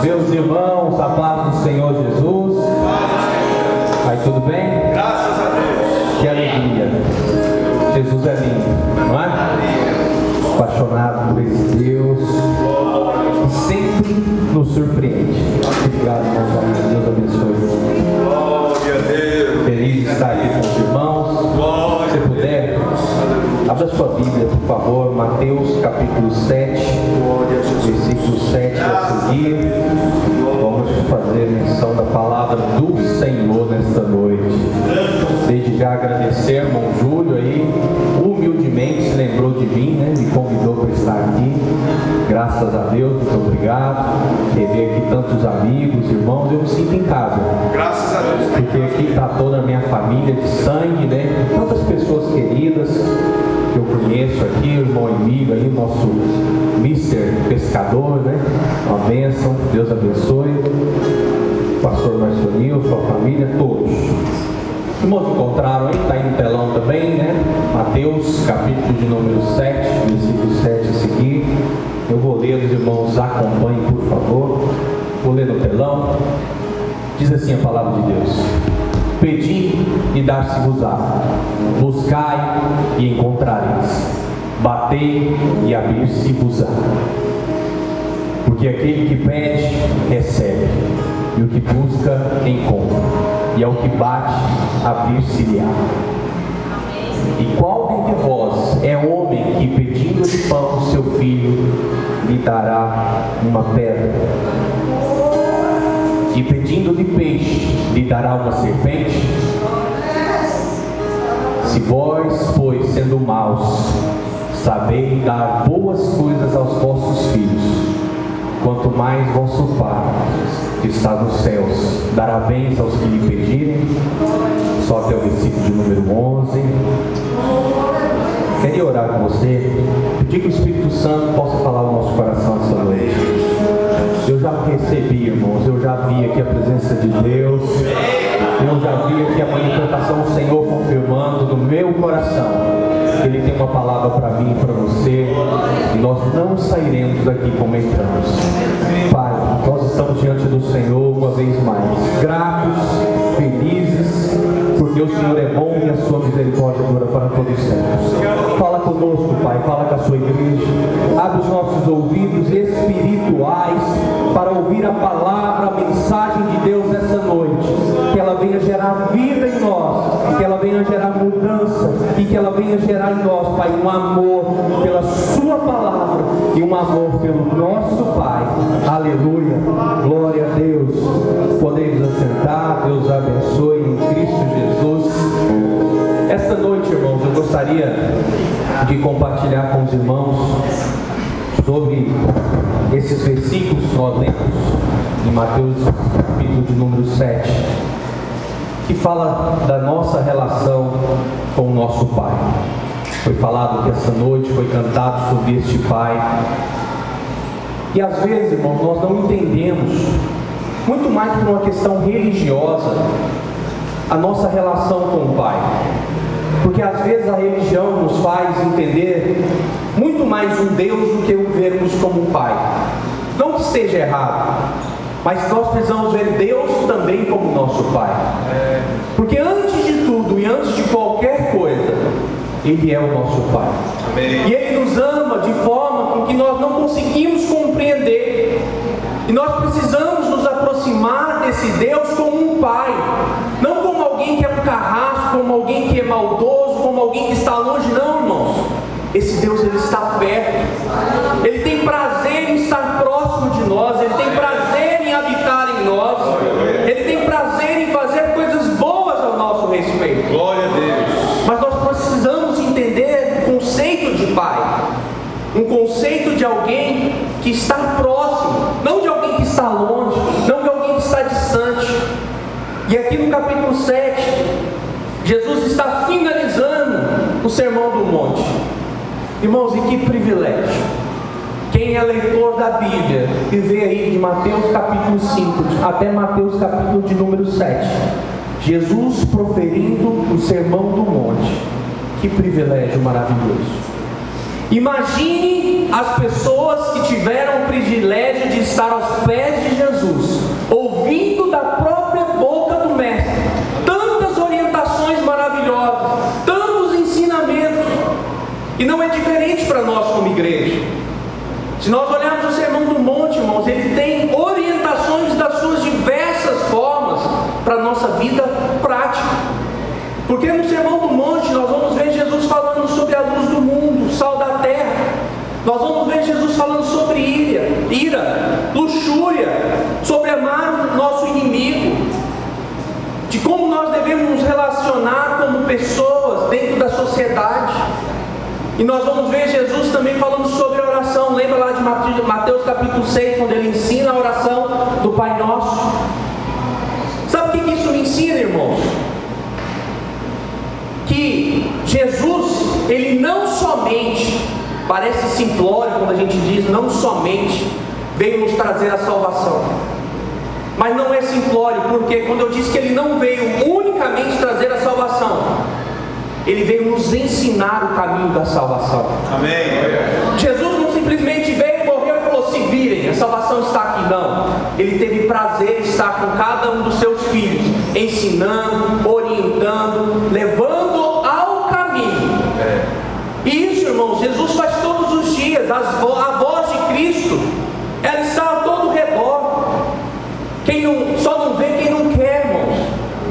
Meus irmãos, a paz do Senhor Jesus. Aí, tudo bem? Graças a Deus. Que alegria. Jesus é lindo, não é? Apaixonado por esse Deus que sempre nos surpreende. Obrigado, meus amigos. Deus abençoe. Glória a Deus. Feliz de estar aqui com os irmãos. Se puder, abra sua Bíblia, por favor. Mateus capítulo 7, versículo 7 a seguir. Vamos fazer menção da palavra do Senhor nesta noite. Desde já agradecer, irmão Júlio aí, humildemente se lembrou de mim, né? Me convidou para estar aqui. Graças a Deus, muito obrigado. Rever aqui tantos amigos, irmãos, eu me sinto em casa. Graças a Deus. Porque aqui está toda a minha família de sangue, né? Tantas pessoas queridas que eu conheço aqui, o irmão Emílio aí, o nosso Mister Pescador, né? Uma bênção, Deus abençoe. Pastor Marcionil, sua família, todos. Os irmãos encontraram aí, está aí no telão também, né? Mateus, capítulo de número 7, versículo 7 a seguir. Eu vou ler, os irmãos acompanhem, por favor. Vou ler no telão. Diz assim a palavra de Deus: Pedi e dar-se-vos-á, buscai e encontrareis, batei e abrir-se-vos-á. Porque aquele que pede, recebe, e o que busca, encontra, e ao que bate, abrir-se-lhe-á. E qual dentre vós é homem que, pedindo-lhe pão ao seu filho, lhe dará uma pedra? E pedindo-lhe peixe, lhe dará uma serpente? Se vós, pois, sendo maus, sabeis dar boas coisas aos vossos filhos, quanto mais vosso Pai, que está nos céus, dará bens aos que lhe pedirem. Só até o versículo de número 11. Queria orar com você, pedir que o Espírito Santo possa falar ao nosso coração essa noite. Eu já recebi, irmãos, eu já vi aqui a presença de Deus, eu já vi aqui a manifestação do Senhor confirmando no meu coração que Ele tem uma palavra para mim e para você, e nós não sairemos daqui como entramos. Pai, nós estamos diante do Senhor uma vez mais, gratos, felizes, porque o Senhor é bom e a sua misericórdia dura para todos os tempos. Fala conosco, Pai, fala com a sua igreja, abre os nossos ouvidos espirituais para ouvir a palavra, a mensagem de Deus nessa noite, que ela venha gerar vida em nós, que ela venha gerar mudança, e que ela venha gerar em nós, Pai, um amor pela sua palavra e um amor pelo nosso Pai. Aleluia, glória a Deus. Podemos assentar, Deus abençoe em Cristo Jesus. Esta noite, irmãos, eu gostaria de compartilhar com os irmãos sobre esses versículos que nós lemos em Mateus capítulo de número 7, que fala da nossa relação com o nosso Pai. Foi falado que essa noite foi cantado sobre este Pai. E às vezes, irmãos, nós não entendemos, muito mais por uma questão religiosa, a nossa relação com o Pai. Porque às vezes a religião nos faz entender muito mais um Deus do que o vermos como um Pai. Não que esteja errado, mas nós precisamos ver Deus também como nosso Pai. Porque antes de tudo e antes de qualquer coisa, Ele é o nosso Pai. Amém. E Ele nos ama de forma com que nós não conseguimos compreender. E nós precisamos nos aproximar desse Deus como um Pai, não como alguém que é um carrasco, como alguém que é maldoso, como alguém que está longe. Não, irmãos. Esse Deus, Ele está perto. Ele tem prazer em estar próximo de nós. Ele tem prazer em habitar em nós. Ele tem prazer em fazer coisas boas ao nosso respeito. Glória a Deus. Mas nós precisamos entender o conceito de Pai, um conceito de alguém que está próximo, não de alguém que está longe, não de alguém que está distante. E aqui no capítulo 7, Jesus está finalizando o Sermão do Monte. Irmãos, e que privilégio! Quem é leitor da Bíblia e vê aí de Mateus capítulo 5 até Mateus capítulo de número 7, Jesus proferindo o Sermão do Monte. Que privilégio maravilhoso! Imagine as pessoas que tiveram o privilégio de estar aos pés de Jesus, ouvindo da própria boca do Mestre tantas orientações maravilhosas, tantos ensinamentos. E não é diferente para nós como igreja. Se nós olharmos o Sermão do Monte, irmãos, ele tem orientações das suas diversas formas para a nossa vida prática. Porque no Sermão do Monte nós vamos ver Jesus falando sobre a luz do mundo, o sal da terra. Nós vamos ver Jesus falando sobre ira, luxúria, sobre amar o nosso inimigo, de como nós devemos nos relacionar como pessoas dentro da sociedade. E nós vamos ver Jesus também falando sobre a oração. Lembra lá de Mateus capítulo 6, quando ele ensina a oração do Pai Nosso? Sabe o que isso me ensina, irmãos? Que Jesus, ele não somente, parece simplório quando a gente diz não somente veio nos trazer a salvação, mas não é simplório, porque quando eu disse que ele não veio unicamente trazer a salvação, ele veio nos ensinar o caminho da salvação. Amém. Jesus não simplesmente veio, morreu e falou: se virem, a salvação está aqui. Não, ele teve prazer em estar com cada um dos seus filhos, ensinando, orientando, levando ao caminho. E isso, irmãos, Jesus faz todos os dias. A voz de Cristo, ela está a todo redor. Só não vê quem não quer, irmãos.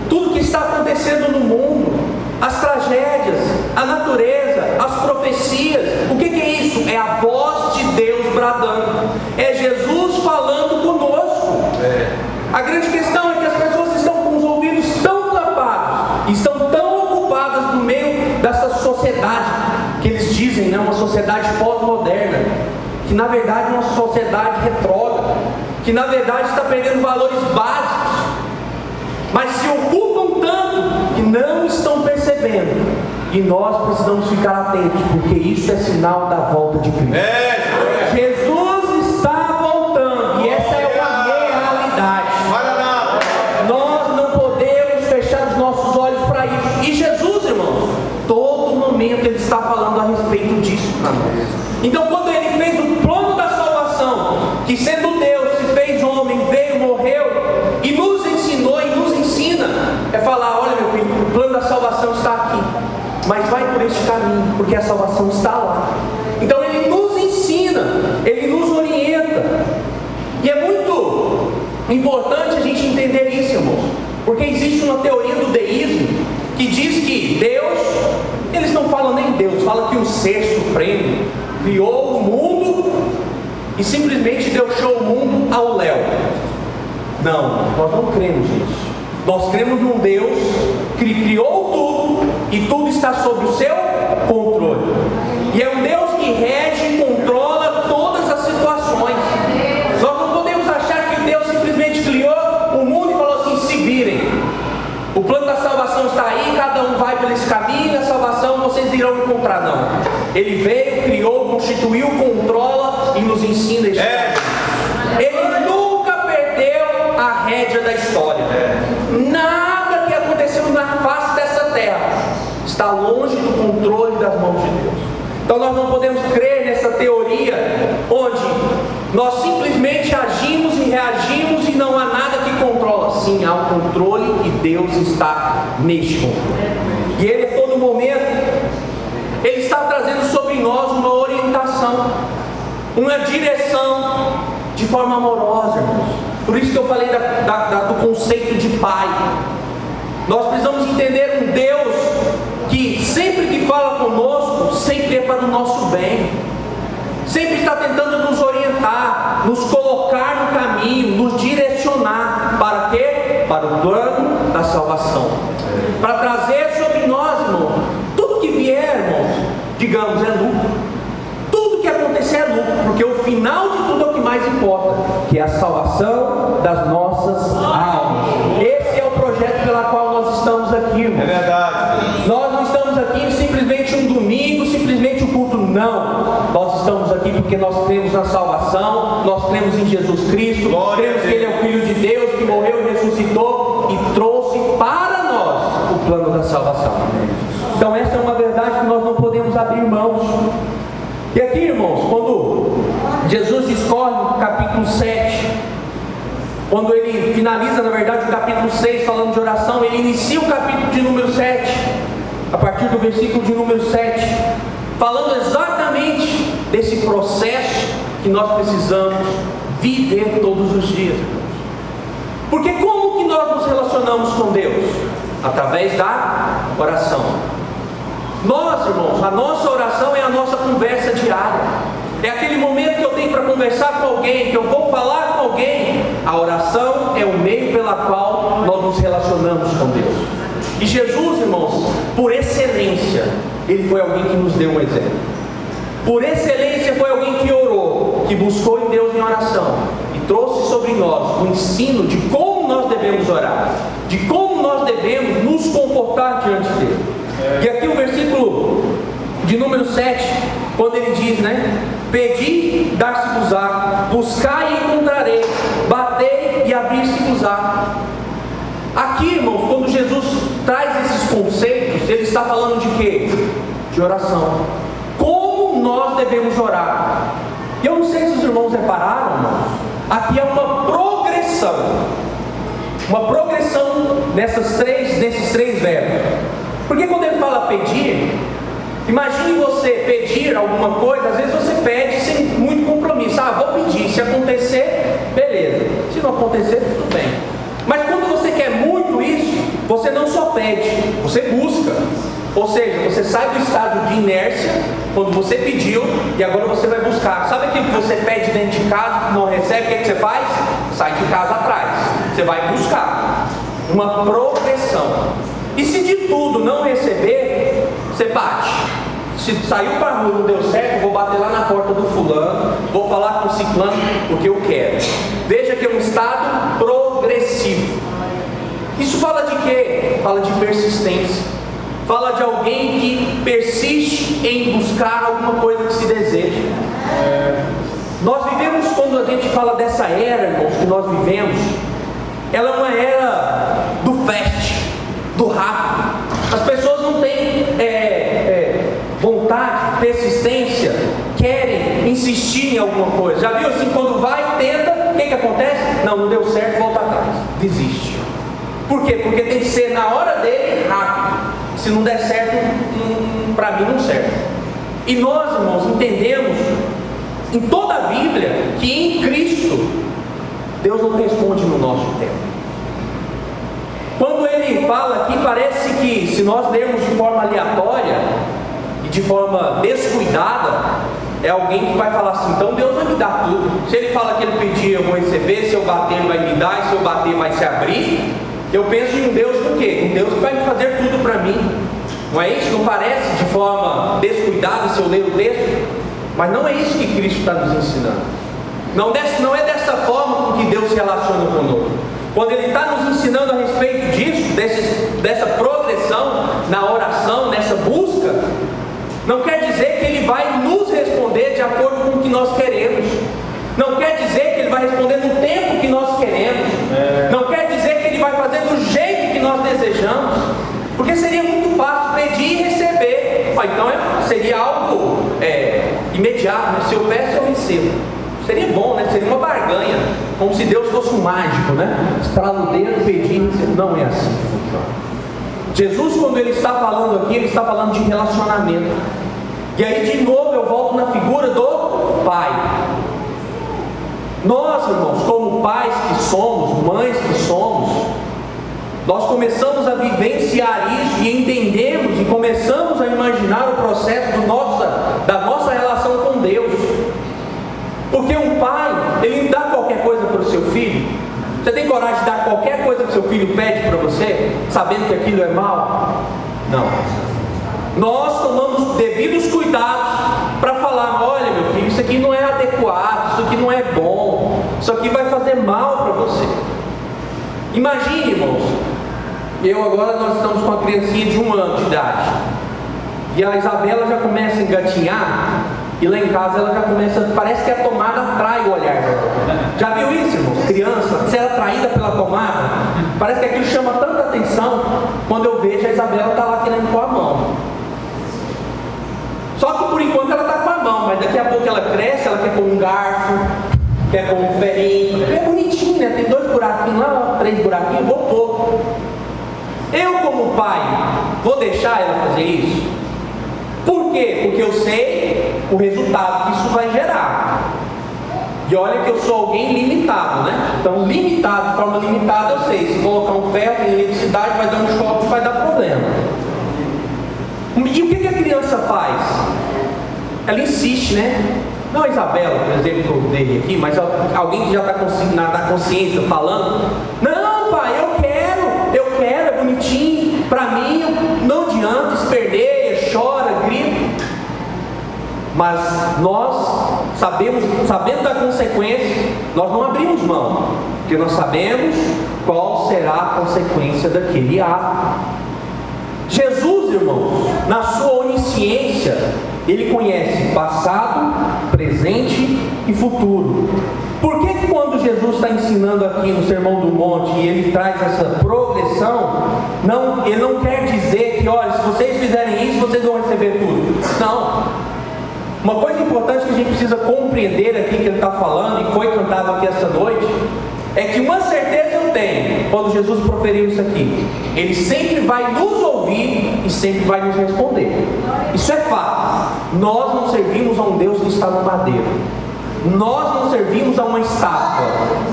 Tudo que está acontecendo no mundo, as tragédias, a natureza, as profecias, o que é isso? É a voz de Deus bradando, é Jesus falando conosco. A grande questão é que as pessoas estão com os ouvidos tão tapados, estão tão ocupadas no meio dessa sociedade, que eles dizem, né, uma sociedade pós-moderna, que na verdade é uma sociedade retrógrada, que na verdade está perdendo valores básicos, mas se ocupam tanto que não estão percebendo. E nós precisamos ficar atentos, porque isso é sinal da volta de Cristo. Jesus está voltando, e essa é uma realidade. Nós não podemos fechar os nossos olhos para isso. E Jesus, irmãos, todo momento ele está falando a respeito disso para nós. Então, quando ele fez o plano da salvação, que sendo Deus se fez homem, veio, morreu e nos ensinou e nos ensina, é falar: olha, meu filho, o plano da salvação está aqui, mas vai por este caminho, porque a salvação está lá. Então ele nos ensina, ele nos orienta. E é muito importante a gente entender isso, irmãos, porque existe uma teoria do deísmo que diz que Deus, eles não falam nem Deus, falam que o ser supremo criou o mundo e simplesmente deixou o mundo ao léu. Não, nós não cremos nisso. Nós cremos num Deus que criou tudo e tudo está sob o seu controle. E é um Deus que rege e controla todas as situações. Nós não podemos achar que Deus simplesmente criou o mundo e falou assim: se virem. O plano da salvação está aí, cada um vai por esse caminho, e a salvação vocês irão encontrar. Não. Ele veio, criou, constituiu, controla e nos ensina. Ele nunca perdeu a rédea da história. Nada que aconteceu na face dessa terra está longe do controle das mãos de Deus. Então nós não podemos crer nessa teoria onde nós simplesmente agimos e reagimos e não há nada que controla. Sim, há um controle e Deus está neste controle. E Ele a todo momento, Ele está trazendo sobre nós uma orientação, uma direção de forma amorosa, irmãos. Por isso que eu falei do conceito de Pai. Nós precisamos entender um Deus que sempre que fala conosco, sempre é para o nosso bem. Sempre está tentando nos orientar, nos colocar no caminho, nos direcionar. Para quê? Para o plano da salvação. Para trazer sobre nós, irmãos, tudo que vier, irmãos, digamos, é lucro. Tudo que acontecer é lucro, porque o final de tudo é o que mais importa, que é a salvação das nossas almas. Esse é o projeto pela qual nós estamos aqui, irmãos. É verdade. Nós não estamos aqui simplesmente um domingo, simplesmente um culto, não. Nós estamos aqui porque nós cremos na salvação, nós cremos em Jesus Cristo, cremos que Ele é o Filho de Deus, que morreu e ressuscitou e trouxe para nós o plano da salvação. Então essa é uma verdade que nós não podemos abrir mãos. E aqui, irmãos, quando Jesus discorre no capítulo 7, quando ele finaliza, na verdade, o capítulo 6, falando de oração, ele inicia o capítulo de número 7, a partir do versículo de número 7, falando exatamente desse processo que nós precisamos viver todos os dias. Porque como que nós nos relacionamos com Deus? Através da oração. Nós, irmãos, a nossa oração é a nossa conversa diária. É aquele momento que eu tenho para conversar com alguém, que eu vou falar com alguém. A oração é o meio pela qual nós nos relacionamos com Deus. E Jesus, irmãos, por excelência, Ele foi alguém que nos deu um exemplo. Por excelência foi alguém que orou, que buscou em Deus em oração e trouxe sobre nós o ensino de como nós devemos orar, de como nós devemos nos comportar diante dele. E aqui o versículo de número 7, quando ele diz, pedi, dar-se-vos-á, buscai e encontrarei, batei e abrir-se-vos-á. Aqui, irmãos, quando Jesus traz esses conceitos, ele está falando de quê? De oração. Como nós devemos orar? E eu não sei se os irmãos repararam, irmãos, aqui é uma progressão nesses três verbos. Porque quando ele fala pedir, imagine você pedir alguma coisa, às vezes você pede sem muito compromisso. Vou pedir, se acontecer, beleza. Se não acontecer, tudo bem. Mas quando você quer muito isso, você não só pede, você busca. Ou seja, você sai do estado de inércia, quando você pediu, e agora você vai buscar. Sabe aquilo que você pede dentro de casa, não recebe, o que você faz? Sai de casa atrás. Você vai buscar. Uma progressão. E se de tudo não receber, você bate. Se saiu para a rua e não deu certo, vou bater lá na porta do fulano, vou falar com o ciclano, porque eu quero. Veja que é um estado progressivo. Isso fala de quê? Fala de persistência. Fala de alguém que persiste em buscar alguma coisa que se deseja. Nós vivemos, quando a gente fala dessa era, irmãos, que nós vivemos, ela é uma era do fast, do rápido. As pessoas não têm vontade, persistência, querem insistir em alguma coisa. Já viu assim, quando vai, tenta, o que acontece? Não deu certo, volta atrás, desiste. Por quê? Porque tem que ser na hora dele, rápido. Se não der certo, para mim não serve. E nós, irmãos, entendemos em toda a Bíblia que em Cristo Deus não responde no nosso tempo. Quando ele fala aqui, parece que se nós lermos de forma aleatória e de forma descuidada, é alguém que vai falar assim, então Deus vai me dar tudo. Se ele fala que ele pedir, eu vou receber, se eu bater ele vai me dar, e se eu bater vai se abrir. Eu penso em um Deus do quê? Um Deus que vai me fazer tudo para mim. Não é isso? Não parece de forma descuidada se eu ler o texto? Mas não é isso que Cristo está nos ensinando. Não é dessa forma com que Deus se relaciona conosco. Quando Ele está nos ensinando a respeito disso, dessa progressão na oração, nessa busca, não quer dizer que Ele vai nos responder de acordo com o que nós queremos. Não quer dizer que Ele vai responder no tempo que nós queremos. Não quer dizer que Ele vai fazer do jeito que nós desejamos. Porque seria muito fácil pedir e receber. Então seria algo imediato, Se eu peço, eu recebo. Seria bom, Seria uma barganha. Como se Deus fosse um mágico, Estrala o dedo, pedir e receber. Não é assim que funciona. Jesus, quando Ele está falando aqui, Ele está falando de relacionamento. E aí, de novo, eu volto na figura do Pai. Nós, irmãos, como pais que somos, mães que somos, nós começamos a vivenciar isso e entendemos e começamos a imaginar o processo da nossa relação com Deus. Porque um pai, ele não dá qualquer coisa para o seu filho. Você tem coragem de dar qualquer coisa que seu filho pede para você, sabendo que aquilo é mal? Não. Nós tomamos devidos cuidados para falar, olha meu filho, isso aqui não é adequado, isso aqui não é bom, isso aqui vai fazer mal para você. Imagine, irmãos, nós estamos com uma criancinha de 1 ano de idade, e a Isabela já começa a engatinhar, e lá em casa ela já começa, parece que a tomada atrai o olhar dela. Já viu isso, irmãos? Criança, ser atraída pela tomada, parece que aquilo chama tanta atenção. Quando eu vejo, a Isabela está lá querendo pôr a mão. Só que por enquanto ela está com a mão, mas cresce, ela quer pôr um garfo, quer pôr um ferrinho. É bonitinho, né? Tem 2 buraquinhos lá, 3 buraquinhos, vou pôr. Eu, como pai, vou deixar ela fazer isso? Por quê? Porque eu sei o resultado que isso vai gerar. E olha que eu sou alguém limitado, né? Então, limitado, de forma limitada, eu sei. Se colocar um ferro em eletricidade, vai dar um choque, vai dar problema. E o que a criança faz? Ela insiste, né? Não a Isabela, por exemplo, que eu dei aqui, mas alguém que já está na consciência falando: não, pai, eu quero, é bonitinho, para mim, não adianta, esperneia, chora, grita. Mas nós sabendo da consequência, nós não abrimos mão, porque nós sabemos qual será a consequência daquele ato. Jesus, irmãos, na sua onisciência, Ele conhece passado, presente e futuro. Por que quando Jesus está ensinando aqui no Sermão do Monte e Ele traz essa progressão, Ele não quer dizer que, olha, se vocês fizerem isso, vocês vão receber tudo. Não. Uma coisa importante que a gente precisa compreender aqui que Ele está falando, e foi cantado aqui essa noite, é que uma certeza eu tenho, quando Jesus proferiu isso aqui: Ele sempre vai nos ouvir e sempre vai nos responder. Isso é fato. Nós não servimos a um Deus que está no madeiro. Nós não servimos a uma estátua.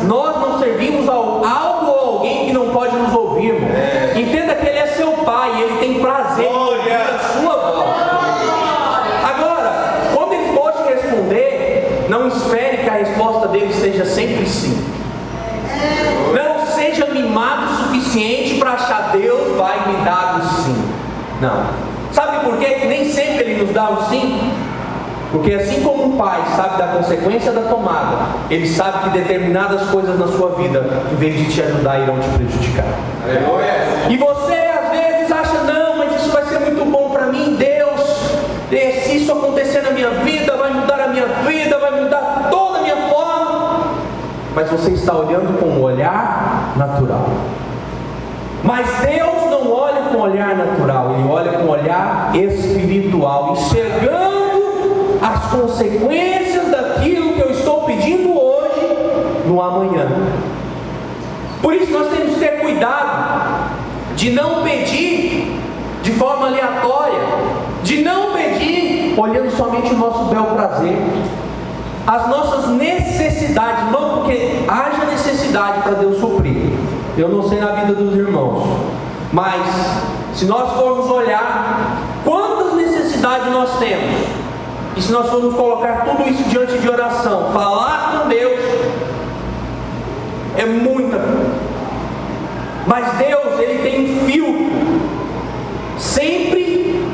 Nós não servimos a algo ou alguém que não pode nos ouvir, irmão. Entenda que Ele é seu Pai e Ele tem prazer em ouvir a sua voz. Agora, quando Ele pode responder, não espere que a resposta dele seja sempre sim. Não seja mimado o suficiente para achar Deus vai me dar o sim. Não. Sabe por quê? Que nem sempre Ele nos dá o sim? Porque assim como um pai sabe da consequência da tomada, ele sabe que determinadas coisas na sua vida, em vez de te ajudar, irão te prejudicar. E você às vezes acha: não, mas isso vai ser muito bom para mim, Deus, se isso acontecer na minha vida, vai mudar a minha vida, vai mudar toda a minha forma. Mas você está olhando com um olhar natural. Mas Deus não olha com um olhar natural, Ele olha com um olhar espiritual, enxergando as consequências daquilo que eu estou pedindo hoje no amanhã. Por isso nós temos que ter cuidado de não pedir de forma aleatória, de não pedir olhando somente o nosso bel prazer, as nossas necessidades, não porque haja necessidade para Deus suprir. Eu não sei na vida dos irmãos, mas se nós formos olhar quantas necessidades nós temos, e se nós formos colocar tudo isso diante de oração, falar com Deus, é muita coisa. Mas Deus, Ele tem um filtro, sempre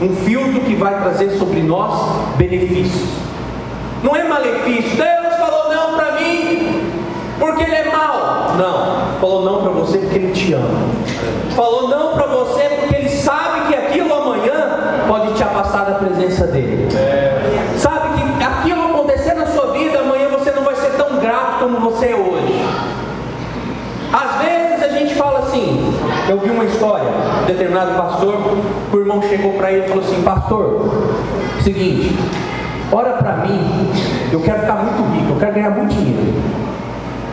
um filtro que vai trazer sobre nós benefícios. Não é malefício. Deus falou não para mim porque Ele é mau. Não, falou não para você porque Ele te ama. Falou não para você porque Ele sabe que aquilo amanhã pode te afastar da presença dEle. Sabe que aquilo acontecer na sua vida, amanhã você não vai ser tão grato como você é hoje. Às vezes a gente fala assim, eu vi uma história, um determinado pastor, o irmão chegou para ele e falou assim: pastor, seguinte, ora para mim, eu quero ficar muito rico, eu quero ganhar muito dinheiro.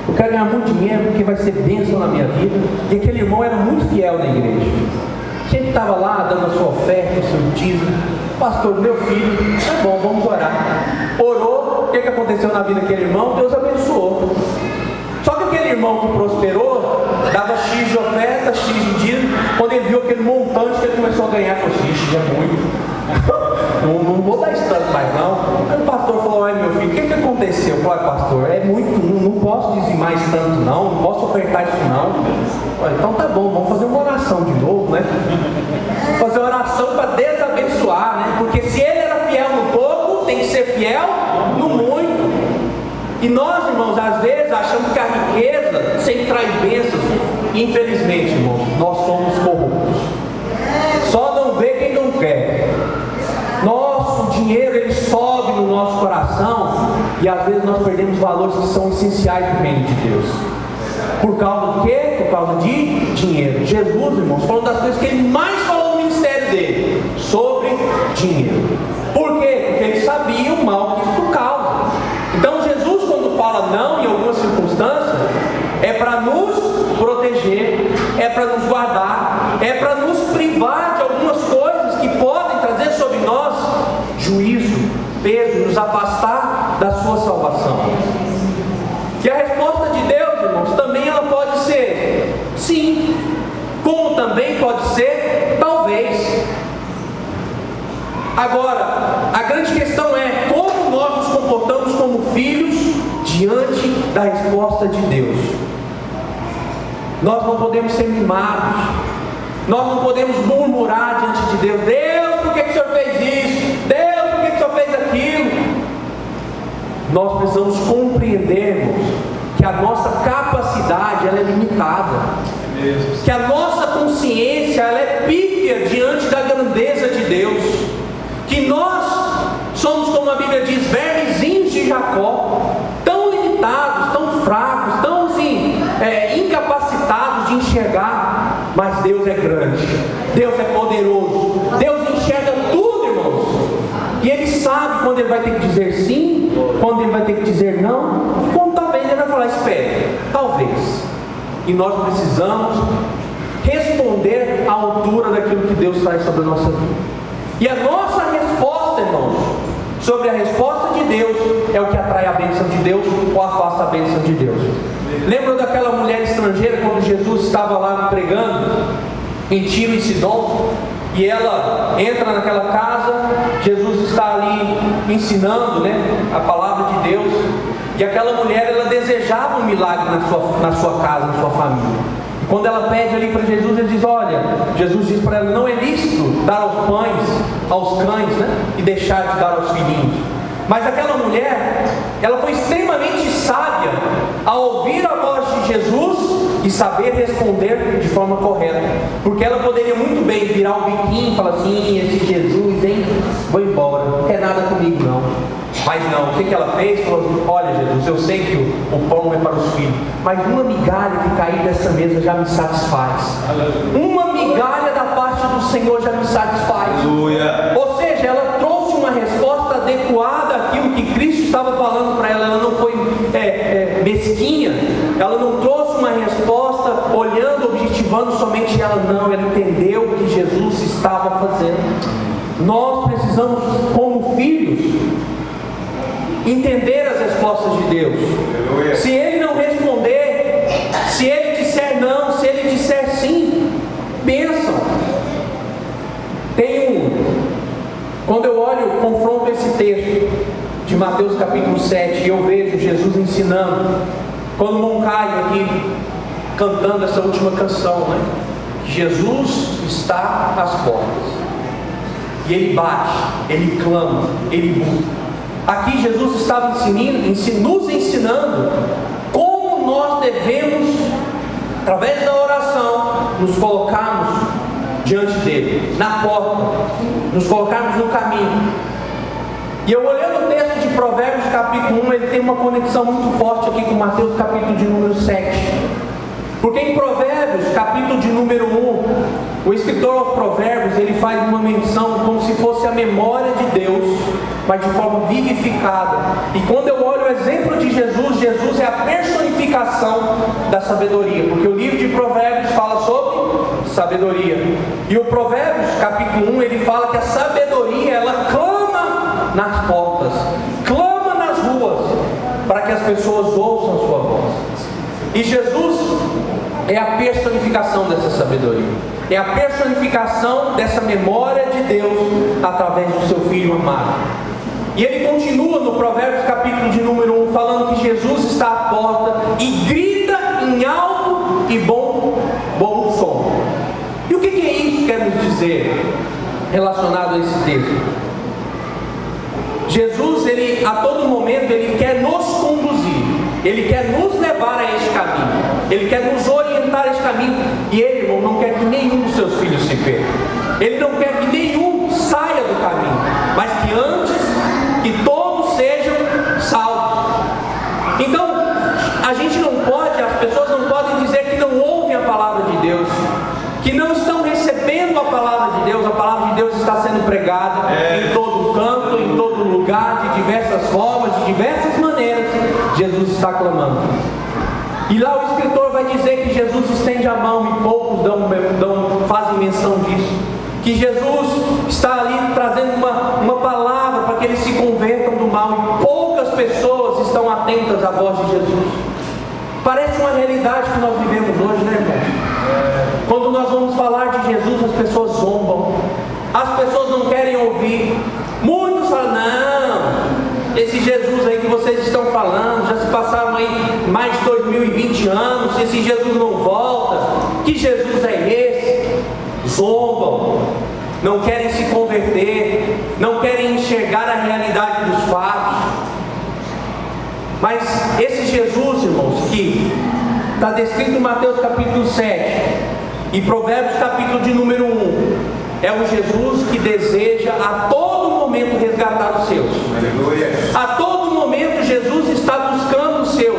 Eu quero ganhar muito dinheiro porque vai ser bênção na minha vida. E aquele irmão era muito fiel na igreja. Sempre estava lá dando a sua oferta, o seu dízimo. Pastor, meu filho, tá bom, vamos orar. Orou, o que aconteceu na vida daquele irmão? Deus abençoou. Só que aquele irmão que prosperou, dava X de oferta, X de dízimo. Quando ele viu aquele montante que ele começou a ganhar, falou assim: X é muito. Não vou dar isso tanto mais não. Aí o pastor falou: ai meu filho, o que aconteceu? Eu falei: pastor, é muito, não posso dizimar isso tanto não posso ofertar isso não. Falei: então tá bom, vamos fazer uma oração de novo, né? Fazer uma oração para desabençoar, né? Porque se ele era fiel no pouco, tem que ser fiel no muito. E nós, irmãos, às vezes achamos que a riqueza sempre traz bênçãos. Infelizmente, irmãos, nós somos corruptos. Só não vê quem não quer. Nosso dinheiro, ele sobe no nosso coração e às vezes nós perdemos valores que são essenciais no reino de Deus. Por causa do quê? Por causa de dinheiro. Jesus, irmãos, foi uma das coisas que ele mais falou no ministério dele, sobre dinheiro. Por quê? Porque ele sabia o mal que isso causa. Então Jesus, quando fala não em algumas circunstâncias, é para nos proteger, é para nos guardar, é para nos privar de algumas coisas que podem trazer sobre nós juízo, peso, nos afastar da sua salvação. E a resposta de Deus, irmãos, também ela pode ser sim, como também pode ser talvez. Agora, a grande questão é como nós nos comportamos como filhos diante da resposta de Deus. Nós não podemos ser mimados, nós não podemos murmurar diante de Deus: Deus, por que o Senhor fez isso? Deus, por que o Senhor fez aquilo? Nós precisamos compreendermos que a nossa capacidade ela é limitada, que a nossa consciência ela é pífia diante da grandeza de Deus, que nós somos, como a Bíblia diz, vermezinhos de Jacó, tão limitados, tão fracos, tão assim, incapacitados de enxergar, mas Deus é grande, Deus é poderoso, Deus enxerga tudo, irmãos, e Ele sabe quando Ele vai ter que dizer sim, quando Ele vai ter que dizer não, quando talvez Ele vai falar espere, talvez. E nós precisamos responder à altura daquilo que Deus traz sobre a nossa vida. E a nossa resposta, irmãos, sobre a resposta de Deus é o que atrai a bênção de Deus ou afasta a bênção de Deus. Lembram daquela mulher estrangeira quando Jesus estava lá pregando em Tiro e Sidom? E ela entra naquela casa, Jesus está ali ensinando, a palavra de Deus. E aquela mulher, ela desejava um milagre na sua casa, na sua família. E quando ela pede ali para Jesus, ele diz: olha, Jesus diz para ela: não é lícito dar aos pães, aos cães, e deixar de dar aos filhinhos. Mas aquela mulher, ela foi extremamente sábia ao ouvir a voz de Jesus e saber responder de forma correta. Porque ela poderia muito bem virar o biquinho e falar assim: esse Jesus, hein, vou embora, não quer nada comigo não. Mas não, o que ela fez? Falou assim: olha Jesus, eu sei que o pão é para os filhos, mas uma migalha que cair dessa mesa já me satisfaz. Uma migalha da parte do Senhor já me satisfaz. Aleluia. Ou seja, ela trouxe uma resposta adequada àquilo que Cristo estava falando para ela. Ela não foi mesquinha, ela não trouxe uma resposta olhando, objetivando somente ela, não, ela entendeu o que Jesus estava fazendo. Nós precisamos, como filhos, entender as respostas de Deus. Se Ele não responder, se Ele disser não, se Ele disser sim, bênção. Quando eu olho, confronto esse texto de Mateus capítulo 7, e eu vejo Jesus ensinando, quando Moncaio aqui cantando essa última canção, Jesus está às portas, e Ele bate, Ele clama, Ele busca. Aqui Jesus estava nos ensinando como nós devemos, através da oração, nos colocarmos diante dele, na porta, nos colocarmos no caminho. E eu olhando o texto de Provérbios capítulo 1, ele tem uma conexão muito forte aqui com Mateus capítulo de número 7. Porque em Provérbios capítulo de número 1, o escritor aos Provérbios, ele faz uma menção como se fosse a memória de Deus, mas de forma vivificada. E quando eu olho o exemplo de Jesus, Jesus é a personificação da sabedoria, porque o livro de Provérbios fala sobre sabedoria. E o Provérbios capítulo 1, ele fala que a sabedoria, ela clama nas portas, clama nas ruas, para que as pessoas ouçam a sua voz. E Jesus é a personificação dessa sabedoria, é a personificação dessa memória de Deus através do seu Filho amado. E ele continua no Provérbios capítulo de número 1, falando que Jesus está à porta e grita em alto e bom som. E o que isso quer nos dizer relacionado a esse texto? Jesus, ele a todo momento, ele quer nos conduzir, ele quer nos levar a este caminho, ele quer nos orientar a este caminho. E ele, irmão, não quer que nenhum dos seus filhos se perca, ele não quer que nenhum saia do caminho, mas que antes, que todos sejam salvos. Então, a gente não pode, as pessoas não podem dizer que não ouvem a palavra de Deus, que não estão recebendo a palavra de Deus. A palavra de Deus está sendo pregada em todo canto, em todo lugar, de diversas formas, de diversas maneiras. escritor vai dizer que Jesus estende a mão e poucos fazem menção disso. Que Jesus está ali trazendo uma palavra para que eles se convertam do mal, e poucas pessoas estão atentas à voz de Jesus. Parece uma realidade que nós vivemos hoje, né, irmãos? Quando nós vamos falar de Jesus, as pessoas zombam, as pessoas não querem ouvir. Muitos falam: não, esse Jesus aí que vocês estão falando, já se passaram aí mais de 2020 anos, esse Jesus não volta, que Jesus é esse? Zombam, não querem se converter, não querem enxergar a realidade dos fatos. Mas esse Jesus, irmãos, que está descrito em Mateus capítulo 7 e Provérbios capítulo de número 1, é um Jesus que deseja a todo momento resgatar os seus. Aleluia. A todo momento Jesus está buscando os seus.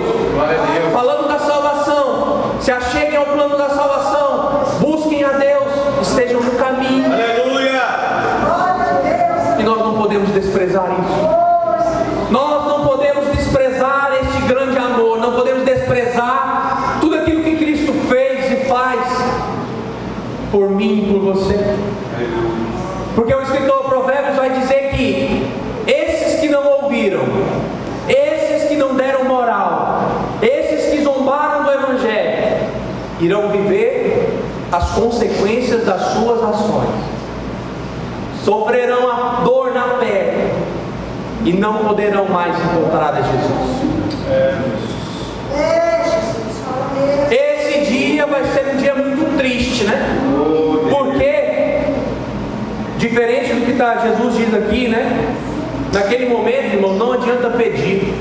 Falando da salvação, se acheguem ao plano da salvação, busquem a Deus, estejam no caminho. Aleluia. E nós não podemos desprezar isso. Nós não podemos desprezar este grande amor. Não podemos desprezar tudo aquilo que Cristo fez e faz por mim e por você. Porque o escritor Provérbios vai dizer que esses que não ouviram, esses que não deram moral, esses que zombaram do Evangelho, irão viver as consequências das suas ações, sofrerão a dor na pele e não poderão mais encontrar a Jesus. Esse dia vai ser um dia muito triste, né? Porque, diferente do que Jesus diz aqui, né? Naquele momento, irmão, não adianta pedir.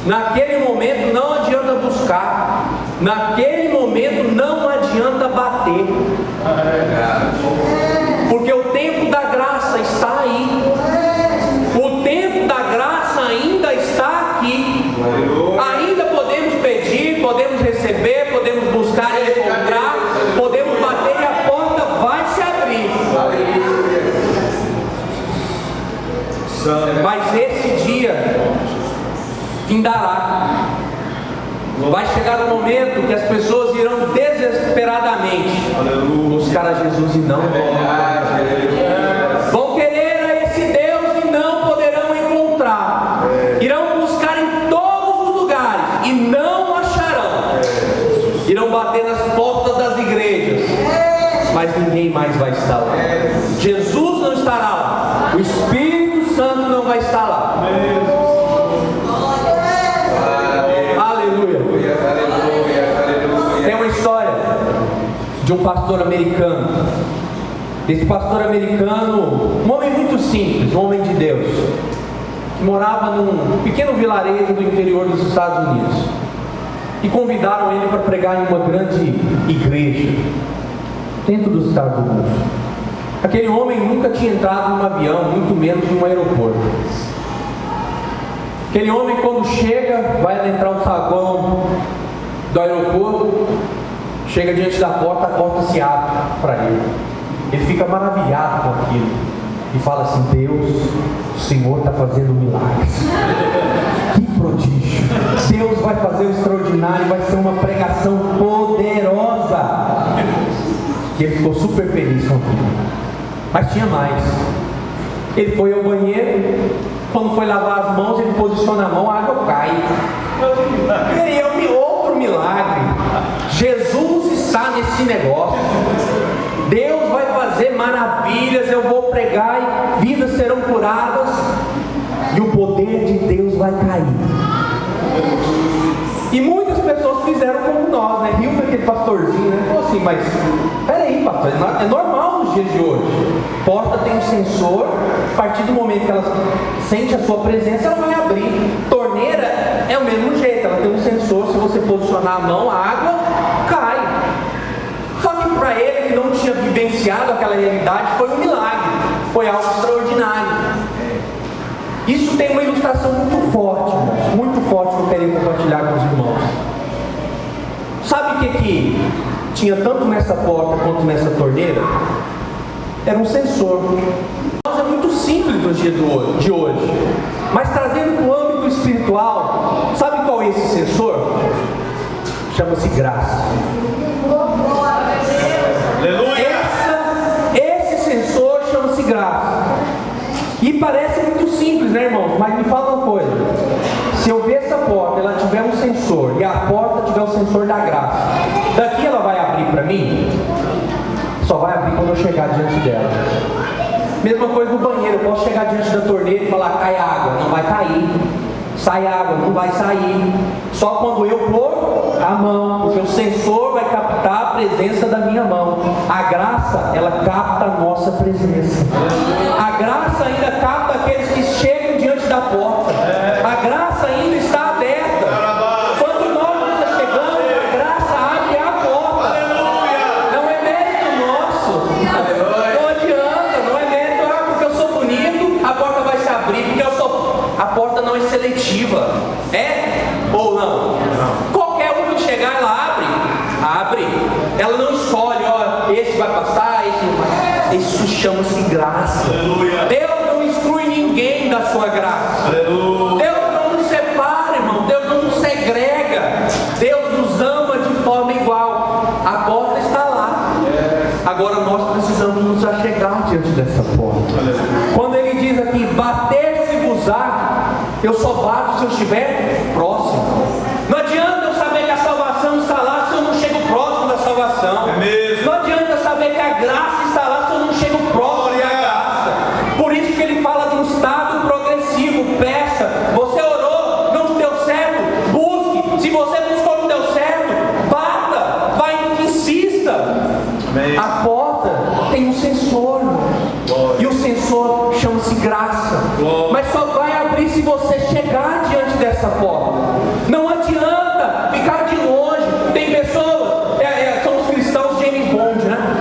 Naquele momento não adianta buscar. Naquele momento não adianta bater. Porque o tempo da graça está aí. O tempo da graça ainda está aqui. Ainda podemos pedir, podemos receber, podemos buscar e encontrar, podemos bater e a porta vai se abrir. Mas esse dia findará. Vai chegar um momento que as pessoas irão desesperadamente buscar a Jesus e não vão querer a esse Deus e não poderão encontrar. Irão buscar em todos os lugares e não acharão. Irão bater nas portas das igrejas, mas ninguém mais vai estar lá. Jesus não estará lá. O Espírito Santo não vai estar lá. Tem uma história de um pastor americano. Esse pastor americano, um homem muito simples, um homem de Deus, que morava num pequeno vilarejo do interior dos Estados Unidos. E convidaram ele para pregar em uma grande igreja dentro dos Estados Unidos. Aquele homem nunca tinha entrado num avião, muito menos em um aeroporto. Aquele homem, quando chega, vai entrar o saguão do aeroporto, chega diante da porta, a porta se abre para ele. Ele fica maravilhado com aquilo e fala assim: Deus, o Senhor está fazendo milagres. Que prodígio! Deus vai fazer o extraordinário, vai ser uma pregação poderosa. E ele ficou super feliz com aquilo. Mas tinha mais. Ele foi ao banheiro, quando foi lavar as mãos, ele posiciona a mão, a água cai. E é outro milagre. Jesus está nesse negócio. Deus vai fazer maravilhas. Eu vou pregar e vidas serão curadas. E o poder de Deus vai cair. E muitas pessoas fizeram como nós, né? Riu para aquele pastorzinho, né? Falou assim: mas peraí, pastor, é normal nos dias de hoje. Porta tem um sensor, a partir do momento que ela sente a sua presença, ela vai abrir. Torneira é o mesmo jeito, ela tem um sensor, se você posicionar a mão, a água cai. Só que para ele, que não tinha vivenciado aquela realidade, foi um milagre, foi algo extraordinário. Isso tem uma ilustração muito forte, irmãos, muito forte que eu queria compartilhar com os irmãos. Sabe o que tinha tanto nessa porta quanto nessa torneira? Era um sensor. É muito simples no dia de hoje, mas trazendo para o âmbito espiritual, sabe qual é esse sensor? chama-se graça. Aleluia. Esse sensor chama-se graça. E parece muito simples, né, irmãos? Mas me fala uma coisa: se eu ver essa porta, ela tiver um sensor, e a porta tiver o sensor da graça, daqui ela vai abrir para mim? Só vai abrir quando eu chegar diante dela. Mesma coisa no banheiro, eu posso chegar diante da torneira e falar: cai água, não vai cair. Sai água, não vai sair. Só quando eu pôr a mão, porque o sensor vai captar a presença da minha mão. A graça, ela capta a nossa presença. A graça ainda capta aqueles que chegam diante da porta. A graça ainda está aberta. Quando nós chegamos, a graça abre a porta. Não é mérito nosso. Não adianta, não é mérito. Porque eu sou bonito, a porta vai se abrir. Porque eu sou... A porta não é seletiva. É ou não? Qualquer um que chegar, ela abre. Abre. Ela não escolhe, ó, esse vai passar, esse não vai. Isso chama-se graça. Aleluia. Deus não exclui ninguém da sua graça. Aleluia. Deus não nos separa, irmão. Deus não nos segrega. Deus nos ama de forma igual. A porta está lá. Agora nós precisamos nos achegar diante dessa porta. Quando ele diz aqui, bater-se-vos-á, eu só bato se eu estiver próximo. Não adianta eu saber que a salvação está lá se eu não chego próximo da salvação. É mesmo. Não adianta saber que a graça está lá se eu não chego próximo da graça. Por isso que ele fala de um estado progressivo. Peça. Você orou, não deu certo, busque. Se você buscou, não deu certo, bata, vai, insista. Amém. A porta tem um sensor, e o sensor chama-se graça. Mas só vai abrir se você chegar diante dessa porta. Não adianta ficar de longe. Tem pessoas, são os cristãos James Bond, né?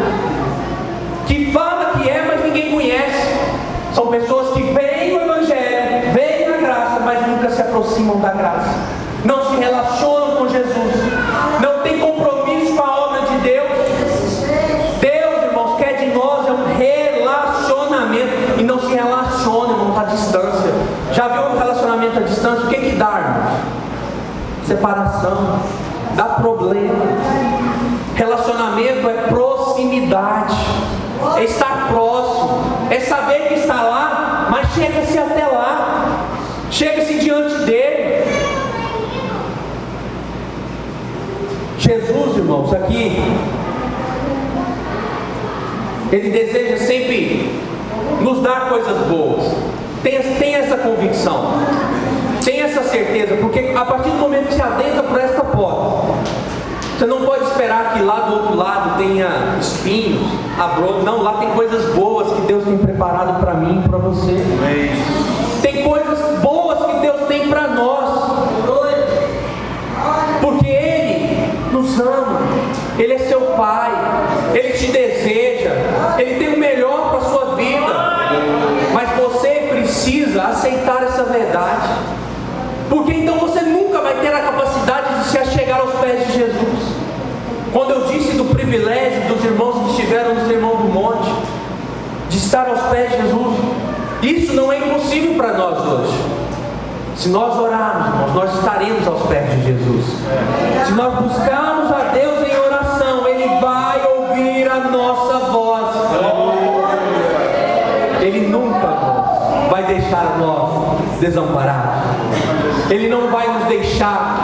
Que fala que é, mas ninguém conhece. São pessoas que veem o Evangelho, veem a graça, mas nunca se aproximam da graça. Não se relacionam com Jesus. Não tem compromisso com a obra de Deus. Deus, irmãos, quer de nós é um relacionamento. E não se relaciona, irmão, à distância. Já viu um relacionamento à distância? O que dá, irmãos? Separação. Dá problema. Relacionamento é proximidade. É estar próximo. É saber que está lá, mas chega-se até lá. Chega-se diante dele. Jesus, irmãos, aqui, ele deseja sempre nos dar coisas boas. Tem essa convicção, tem essa certeza, porque a partir do momento que se adentra por esta porta, você não pode esperar que lá do outro lado tenha espinhos, abrolhos. Não, lá tem coisas boas que Deus tem preparado para mim e para você. Tem coisas boas que Deus tem para nós, porque Ele nos ama, Ele é seu Pai, Ele te deseja, Ele tem o melhor para a sua vida. Mas você precisa aceitar essa verdade, porque então você nunca vai ter a capacidade de se achegar aos pés de Jesus. Quando eu disse do privilégio dos irmãos que estiveram no Sermão do Monte, de estar aos pés de Jesus, isso não é impossível para nós hoje. Se nós orarmos, irmãos, nós estaremos aos pés de Jesus. Se nós buscarmos a Deus em oração, Ele vai ouvir a nossa voz. Ele nunca vai deixar nós desamparados. Ele não vai nos deixar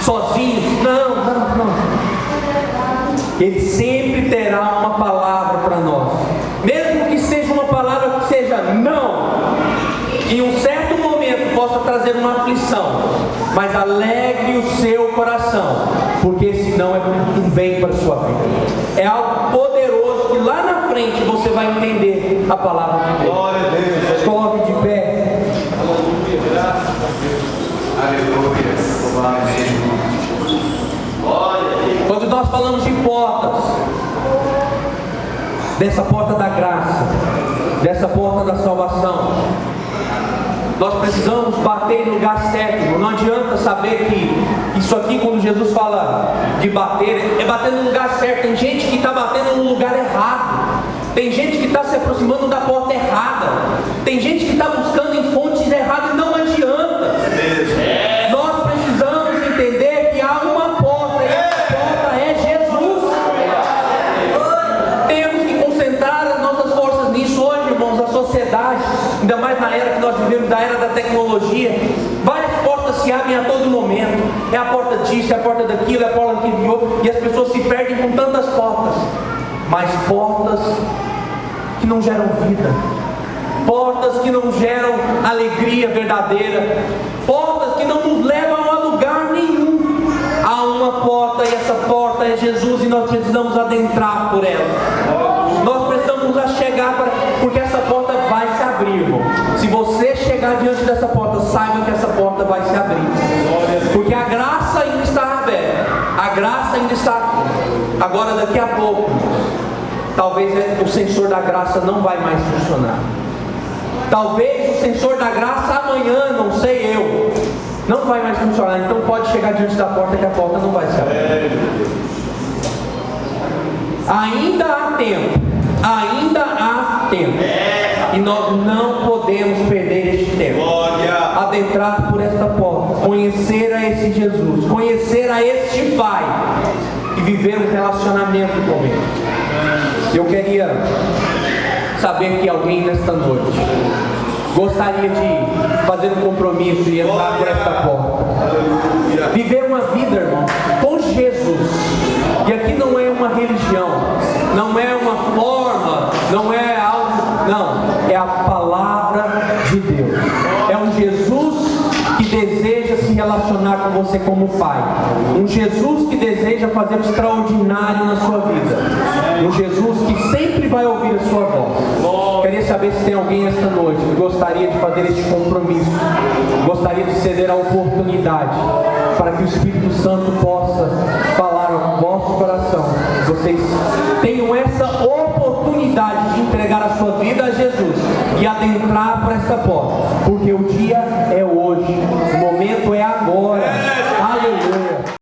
sozinhos. Não. Ele sempre terá uma palavra para nós. Mesmo que seja uma palavra que seja não, que em um certo momento possa trazer uma aflição, mas alegre o seu coração, porque senão é um bem para a sua vida. É algo poderoso que lá na frente você vai entender a palavra de Deus. Glória a Deus. Coloque de pé. Aleluia. Quando nós falamos de portas, dessa porta da graça, dessa porta da salvação, nós precisamos bater no lugar certo. Não adianta saber que isso aqui, quando Jesus fala de bater, é bater no lugar certo. Tem gente que está batendo no lugar errado. Tem gente que está se aproximando da porta errada. Tem gente que está buscando em fontes erradas e não adianta. Nós precisamos entender que há uma porta. disso, é a porta daquilo, é a porta daquilo, e as pessoas se perdem com tantas portas, mas portas que não geram vida, portas que não geram alegria verdadeira, portas que não nos levam a lugar nenhum. Há uma porta, e essa porta é Jesus, e nós precisamos adentrar por ela. Nós precisamos chegar porque essa porta vai se abrir, irmão. Se você chegar diante dessa porta, saiba que essa porta vai se abrir, porque a graça ainda está aberta, a graça ainda está aqui. Agora, daqui a pouco, talvez o sensor da graça não vai mais funcionar. Talvez o sensor da graça amanhã, não sei eu, não vai mais funcionar. Então pode chegar diante da porta que a porta não vai se abrir. Ainda há tempo, ainda há tempo, e nós não podemos perder este tempo. Adentrar por esta porta, conhecer a esse Jesus, conhecer a este Pai e viver um relacionamento com Ele. Eu queria saber que alguém nesta noite gostaria de fazer um compromisso e entrar por esta porta, viver uma vida, irmão, com Jesus. E aqui não é uma religião, não é uma forma, não é algo, não, é a palavra de Deus. É um Jesus que deseja se relacionar com você como Pai, um Jesus que deseja fazer o extraordinário na sua vida, um Jesus que sempre vai ouvir a sua voz. Queria saber se tem alguém esta noite que gostaria de fazer este compromisso, gostaria de ceder a oportunidade para que o Espírito Santo possa falar ao vosso coração. Vocês tenham essa oportunidade de entregar a sua vida a Jesus e adentrar por esta porta, porque o dia é hoje.